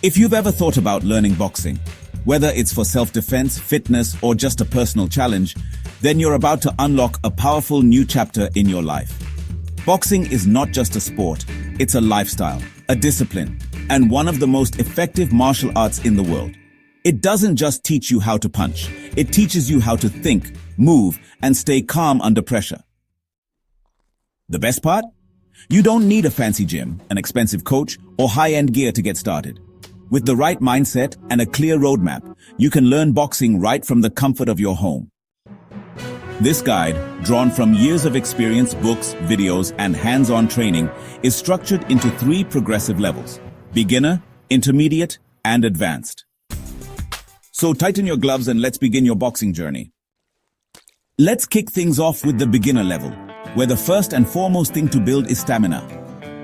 If you've ever thought about learning boxing, whether it's for self-defense, fitness, or just a personal challenge, then you're about to unlock a powerful new chapter in your life. Boxing is not just a sport, it's a lifestyle, a discipline, and one of the most effective martial arts in the world. It doesn't just teach you how to punch, it teaches you how to think, move, and stay calm under pressure. The best part? You don't need a fancy gym, an expensive coach, or high-end gear to get started. With the right mindset and a clear roadmap, you can learn boxing right from the comfort of your home. This guide, drawn from years of experience, books, videos, and hands-on training, is structured into 3 progressive levels: beginner, intermediate, and advanced. So tighten your gloves and let's begin your boxing journey. Let's kick things off with the beginner level, where the first and foremost thing to build is stamina.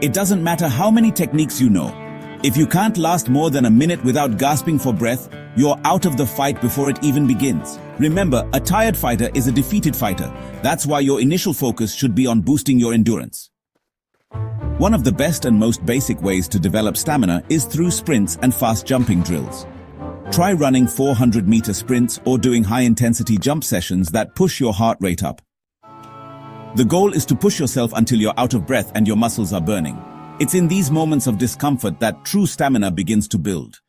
It doesn't matter how many techniques you know. If you can't last more than a minute without gasping for breath, you're out of the fight before it even begins. Remember, a tired fighter is a defeated fighter. That's why your initial focus should be on boosting your endurance. One of the best and most basic ways to develop stamina is through sprints and fast jumping drills. Try running 400-meter sprints or doing high-intensity jump sessions that push your heart rate up. The goal is to push yourself until you're out of breath and your muscles are burning. It's in these moments of discomfort that true stamina begins to build.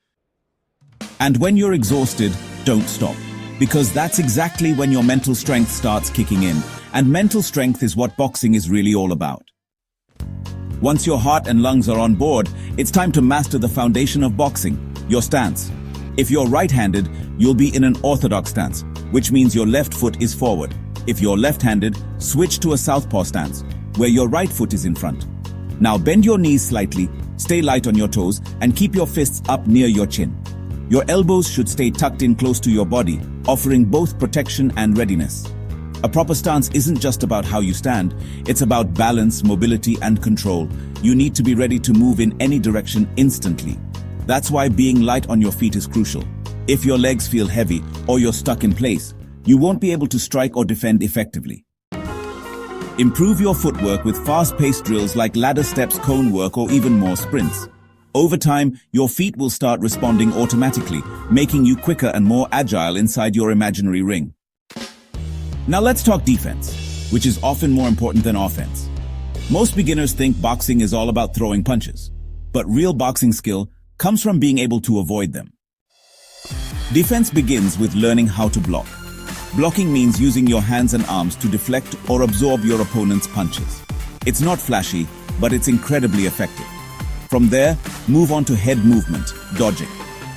And when you're exhausted, don't stop. Because that's exactly when your mental strength starts kicking in. And mental strength is what boxing is really all about. Once your heart and lungs are on board, it's time to master the foundation of boxing, your stance. If you're right-handed, you'll be in an orthodox stance, which means your left foot is forward. If you're left-handed, switch to a southpaw stance, where your right foot is in front. Now bend your knees slightly, stay light on your toes, and keep your fists up near your chin. Your elbows should stay tucked in close to your body, offering both protection and readiness. A proper stance isn't just about how you stand, it's about balance, mobility, and control. You need to be ready to move in any direction instantly. That's why being light on your feet is crucial. If your legs feel heavy or you're stuck in place, you won't be able to strike or defend effectively. Improve your footwork with fast-paced drills like ladder steps, cone work, or even more sprints. Over time, your feet will start responding automatically, making you quicker and more agile inside your imaginary ring. Now let's talk defense, which is often more important than offense. Most beginners think boxing is all about throwing punches, but real boxing skill comes from being able to avoid them. Defense begins with learning how to block. Blocking means using your hands and arms to deflect or absorb your opponent's punches. It's not flashy, but it's incredibly effective. From there, move on to head movement, dodging.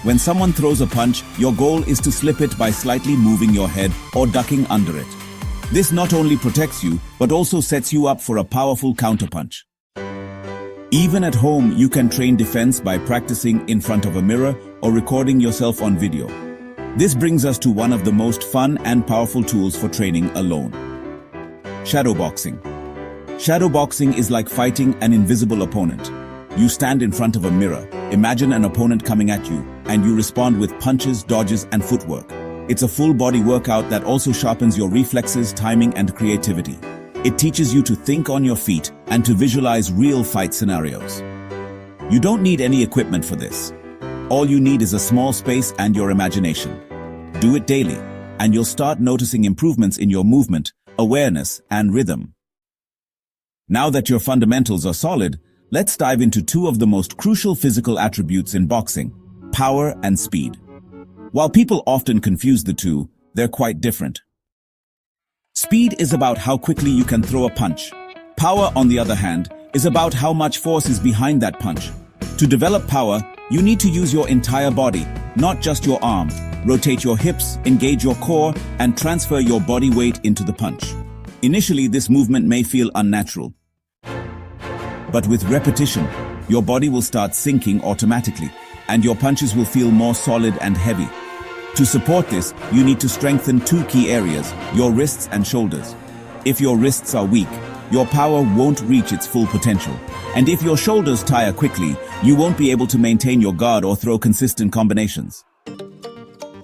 When someone throws a punch, your goal is to slip it by slightly moving your head or ducking under it. This not only protects you, but also sets you up for a powerful counterpunch. Even at home, you can train defense by practicing in front of a mirror or recording yourself on video. This brings us to one of the most fun and powerful tools for training alone. Shadowboxing. Shadowboxing is like fighting an invisible opponent. You stand in front of a mirror, imagine an opponent coming at you, and you respond with punches, dodges, and footwork. It's a full-body workout that also sharpens your reflexes, timing, and creativity. It teaches you to think on your feet and to visualize real fight scenarios. You don't need any equipment for this. All you need is a small space and your imagination. Do it daily, and you'll start noticing improvements in your movement, awareness, and rhythm. Now that your fundamentals are solid, let's dive into 2 of the most crucial physical attributes in boxing: power and speed. While people often confuse the two, they're quite different. Speed is about how quickly you can throw a punch. Power, on the other hand, is about how much force is behind that punch. To develop power, you need to use your entire body, not just your arm. Rotate your hips, engage your core, and transfer your body weight into the punch. Initially, this movement may feel unnatural. But with repetition, your body will start sinking automatically, and your punches will feel more solid and heavy. To support this, you need to strengthen 2 key areas, your wrists and shoulders. If your wrists are weak, your power won't reach its full potential. And if your shoulders tire quickly, you won't be able to maintain your guard or throw consistent combinations.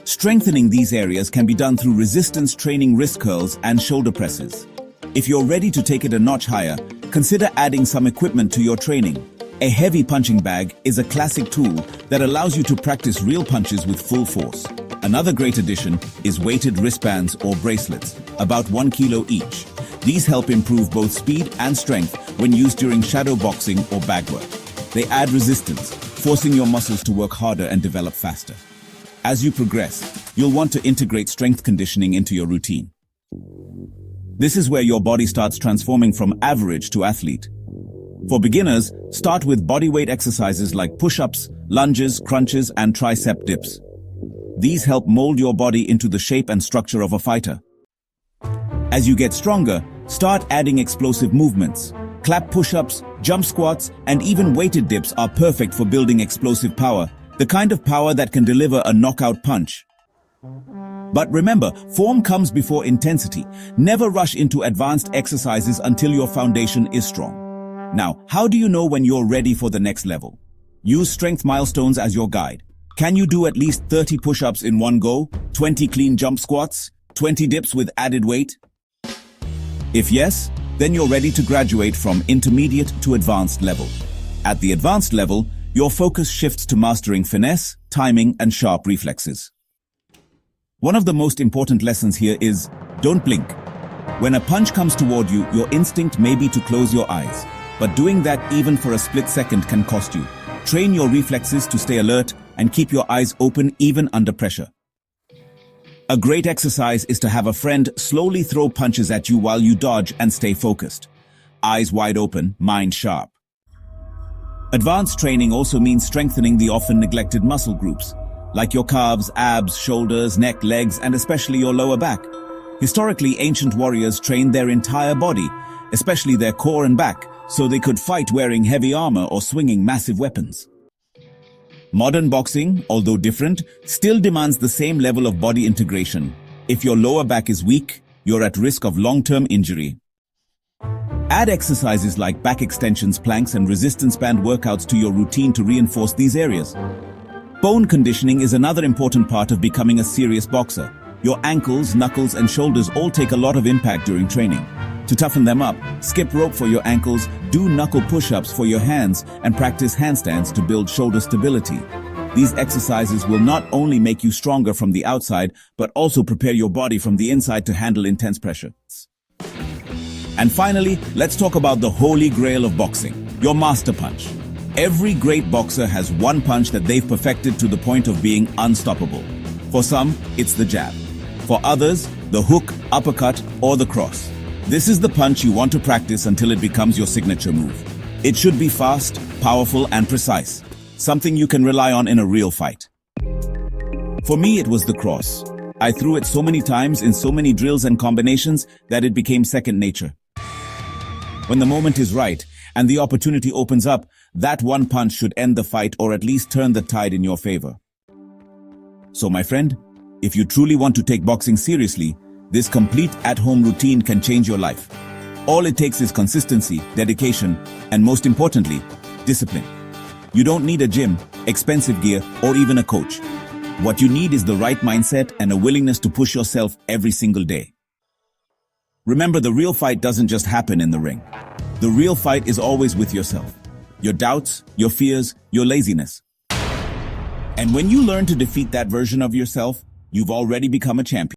Strengthening these areas can be done through resistance training, wrist curls, and shoulder presses. If you're ready to take it a notch higher, consider adding some equipment to your training. A heavy punching bag is a classic tool that allows you to practice real punches with full force. Another great addition is weighted wristbands or bracelets, about 1 kilo each. These help improve both speed and strength when used during shadow boxing or bag work. They add resistance, forcing your muscles to work harder and develop faster. As you progress, you'll want to integrate strength conditioning into your routine. This is where your body starts transforming from average to athlete. For beginners, start with bodyweight exercises like push-ups, lunges, crunches, and tricep dips. These help mold your body into the shape and structure of a fighter. As you get stronger, start adding explosive movements. Clap push-ups, jump squats, and even weighted dips are perfect for building explosive power, the kind of power that can deliver a knockout punch. But remember, form comes before intensity. Never rush into advanced exercises until your foundation is strong. Now, how do you know when you're ready for the next level? Use strength milestones as your guide. Can you do at least 30 push-ups in one go, 20 clean jump squats, 20 dips with added weight? If yes, then you're ready to graduate from intermediate to advanced level. At the advanced level, your focus shifts to mastering finesse, timing, and sharp reflexes. One of the most important lessons here is, don't blink. When a punch comes toward you, your instinct may be to close your eyes. But doing that even for a split second can cost you. Train your reflexes to stay alert and keep your eyes open even under pressure. A great exercise is to have a friend slowly throw punches at you while you dodge and stay focused. Eyes wide open, mind sharp. Advanced training also means strengthening the often neglected muscle groups, like your calves, abs, shoulders, neck, legs, and especially your lower back. Historically, ancient warriors trained their entire body, especially their core and back, so they could fight wearing heavy armor or swinging massive weapons. Modern boxing, although different, still demands the same level of body integration. If your lower back is weak, you're at risk of long-term injury. Add exercises like back extensions, planks, and resistance band workouts to your routine to reinforce these areas. Bone conditioning is another important part of becoming a serious boxer. Your ankles, knuckles, and shoulders all take a lot of impact during training. To toughen them up, skip rope for your ankles, do knuckle push-ups for your hands, and practice handstands to build shoulder stability. These exercises will not only make you stronger from the outside, but also prepare your body from the inside to handle intense pressure. And finally, let's talk about the holy grail of boxing, your master punch. Every great boxer has one punch that they've perfected to the point of being unstoppable. For some, it's the jab. For others, the hook, uppercut, or the cross. This is the punch you want to practice until it becomes your signature move. It should be fast, powerful, and precise, something you can rely on in a real fight. For me, it was the cross. I threw it so many times in so many drills and combinations that it became second nature. When the moment is right and the opportunity opens up, that one punch should end the fight or at least turn the tide in your favor. So my friend, if you truly want to take boxing seriously, this complete at-home routine can change your life. All it takes is consistency, dedication, and most importantly, discipline. You don't need a gym, expensive gear, or even a coach. What you need is the right mindset and a willingness to push yourself every single day. Remember, the real fight doesn't just happen in the ring. The real fight is always with yourself. Your doubts, your fears, your laziness. And when you learn to defeat that version of yourself, you've already become a champion.